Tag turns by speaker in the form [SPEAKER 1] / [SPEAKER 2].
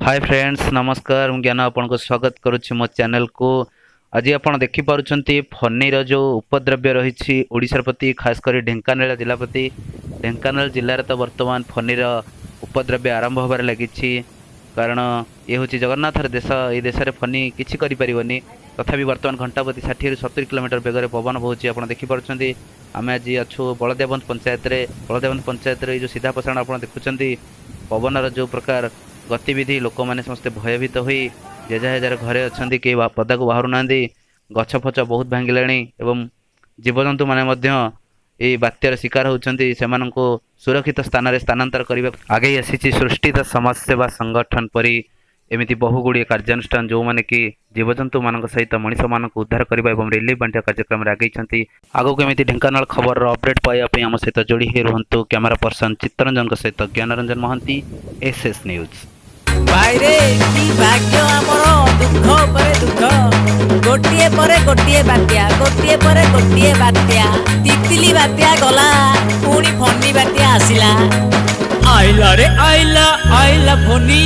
[SPEAKER 1] Hi friends नमस्कार मु ज्ञान आपन को स्वागत करुच्ची मो चैनल को। आज आप देखि पारुछंती फनीर जो उपद्रव्य रही ओडिशार प्रति खासकर ढेंकानाल जिला प्रति। ढेंकानाल जिले तो वर्तमान फनीर उपद्रव्य आरंभ होबार लगी कारण ये हूँ जगन्नाथ देश। ये देश में फनी किसी करें तथापि वर्तमान घंटा प्रति 60 ରୁ 70 किलोमीटर बेगर पवन बहुची। आप देखिपुं आम आज अच्छु बलदेवंत पंचायत जो सीधा प्रसारण आप देखुं पवनर जो प्रकार गतिविधि लोक मैंने समस्ते भयभीत हो जेजा हेजार घरे अच्छा कि पदा को बाहर ना गछ फच बहुत भांगिले एवं जीवजंतु मैंने बात्यार शिकार होती सुरक्षित स्थान में स्थानांतर करने आगे आसी सृष्टित समाजसेवा संगठन परी एमती बहुगुड़े कार्यानुष्ठान जो मैंने कि जीवजंतु मान सहित मनीष मान उद्धार करने और रिलीफ बांटा कार्यक्रम में आगे आगक एमती ढेंकानाल खबर अपडेट पाइबापी आम सहित जोड़ी ही रुहतु। कैमरा पर्सन चित्तरंजन सहित ज्ञानरंजन महांती एसएस न्यूज।
[SPEAKER 2] भाईरे की भाग्य आमर दुख परे दुख गोटिए परे गोटिए बात्या तितली बात्या गला पुणी फनी बात्या आसिला आइला रे आइला आइला फनी।